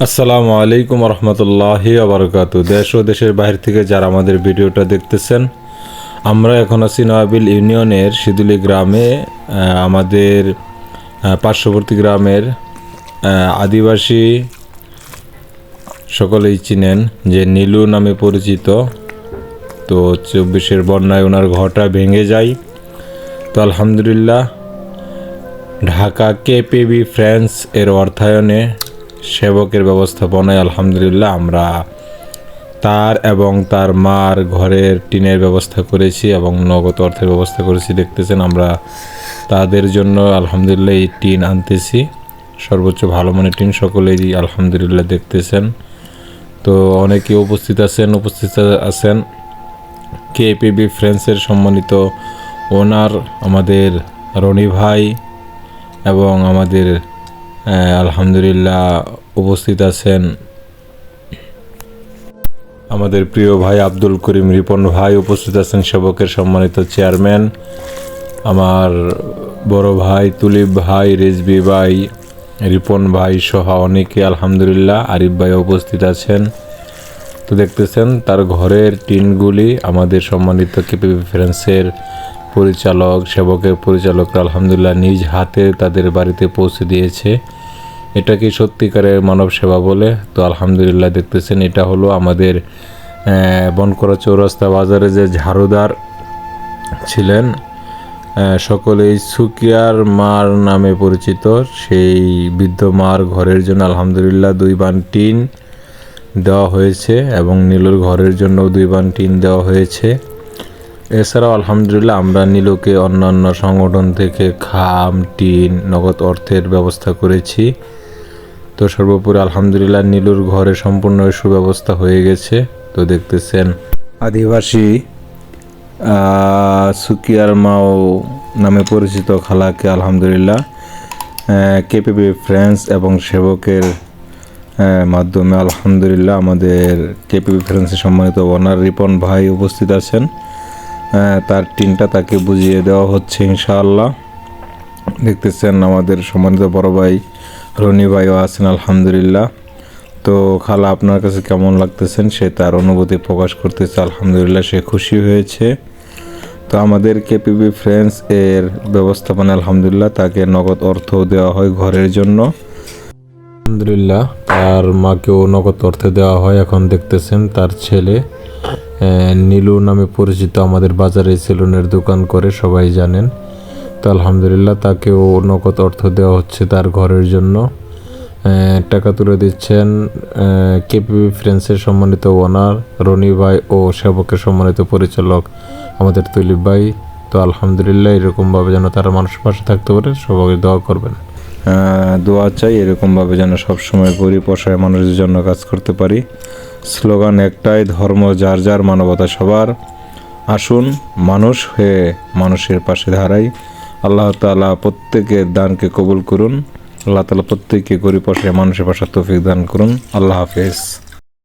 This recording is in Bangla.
আসসালামু আলাইকুম রহমতুল্লাহি আবরকাতু। দেশ ও দেশের বাইরে থেকে যারা আমাদের ভিডিওটা দেখতেছেন, আমরা এখন আছি নয়াবিল ইউনিয়নের সিদুলি গ্রামে। আমাদের পার্শ্ববর্তী গ্রামের আদিবাসী সকলেই চিনেন যে নীলু নামে পরিচিত। তো 24-এর বন্যায় ওনার ঘরটা ভেঙে যায়। তো আলহামদুলিল্লাহ ঢাকা কেপিবি ফ্রান্স এর অর্থায়নে সেবকের ব্যবস্থাপনায় আলহামদুলিল্লাহ আমরা তার এবং তার মার ঘরের টিনের ব্যবস্থা করেছি এবং নগদ অর্থের ব্যবস্থা করেছি। দেখতেছেন আমরা তাদের জন্য আলহামদুলিল্লাহ এই টিন আনতেছি, সর্বোচ্চ ভালো মানের টিন। সকলেই আলহামদুলিল্লাহ দেখতেছেন। তো অনেকে উপস্থিত আছেন কেপিবি ফ্রান্সের সম্মানিত ওনার আমাদের রনি ভাই এবং আমাদের আলহামদুলিল্লাহ উপস্থিত আছেন আমাদের প্রিয় ভাই আব্দুল করিম রিপন ভাই, উপস্থিত আছেন সেবকের সম্মানিত চেয়ারম্যান আমার বড় ভাই তুলিপ ভাই, রেজবি ভাই, রিপন ভাই সহ অনেকে আলহামদুলিল্লাহ, আরিফ ভাই উপস্থিত আছেন। তো দেখতেছেন তার ঘরের টিনগুলি আমাদের সম্মানিত কেপিবি ফ্রান্সের পরিচালক সেবকের পরিচালকরা আলহামদুলিল্লাহ নিজ হাতে তাদের বাড়িতে পৌঁছে দিয়েছে। এটাকে সত্যিকারের মানব সেবা বলে। তো আলহামদুলিল্লাহ দেখতেছেন এটা হলো আমাদের বনকরা চৌরাস্তা বাজারে যে ঝাড়ুদার ছিলেন, সকলেই সুকিয়ার মার নামে পরিচিত, সেই বৃদ্ধ মার ঘরের জন্য আলহামদুলিল্লাহ 2 বান টিন দেওয়া হয়েছে এবং নীলুর ঘরের জন্য 2 বান টিন দেওয়া হয়েছে। এছাড়াও আলহামদুলিল্লাহ আমরা নীলুকে অন্যান্য সংগঠন থেকে খাম, টিন, নগদ অর্থের ব্যবস্থা করেছি। তো সর্বোপরি আলহামদুলিল্লাহ নীলুর ঘরে সম্পূর্ণ সুব্যবস্থা হয়ে গেছে। তো দেখতেছেন আদিবাসী সুকিয়ার মাও নামে পরিচিত খালাকে আলহামদুলিল্লাহ কেপিবি ফ্রান্স এবং সেবকের মাধ্যমে আলহামদুলিল্লাহ আমাদের কেপিবি ফ্রান্সের সম্মানিত ওনার রিপন ভাই উপস্থিত আছেন। তার টিনটা তাকে বুঝিয়ে দেওয়া হচ্ছে ইনশাআল্লাহ। দেখতেছেন আমাদের সম্মানিত বড় ভাই রনি ভাইও আছেন আলহামদুলিল্লাহ। তো খালা আপনার কাছে কেমন লাগতেছেন সে তার অনুভূতি প্রকাশ করতেছে। আলহামদুলিল্লাহ সে খুশি হয়েছে। তো আমাদের কেপিবি ফ্রান্স এর ব্যবস্থাপনা আলহামদুলিল্লাহ তাকে নগদ অর্থ দেওয়া হয় ঘরের জন্য। আলহামদুলিল্লাহ তার মাকেও নগদ অর্থ দেওয়া হয়। এখন দেখতেছেন তার ছেলে নীলু নামে পরিচিত আমাদের বাজারে সেলুনের দোকান করে, সবাই জানেন। তো আলহামদুলিল্লাহ তাকেও নগদ অর্থ দেওয়া হচ্ছে তার ঘরের জন্য। টাকা তুলে দিচ্ছেন কেপিবি ফ্রান্সের সম্মানিত ওনার রনি ভাই ও সেবকের সম্মানিত পরিচালক আমাদের তুলিপ ভাই। তো আলহামদুলিল্লাহ এরকমভাবে যেন তারা মানুষের পাশে থাকতে পারে, সবাই দোয়া করবেন। দোয়া চাই এরকমভাবে যেন সবসময় গরিব অসহায় মানুষের জন্য কাজ করতে পারি। স্লোগান একটাই, ধর্ম যার যার, মানবতা সবার। আসুন মানুষ হয়ে মানুষের পাশে দাঁড়াই। আল্লাহ তাআলা প্রত্যেকের দানকে কবুল করুন। আল্লাহ তাআলা প্রত্যেককে গরিব অসহায় মানুষের পাশে তৌফিক দান করুন। আল্লাহ হাফেজ।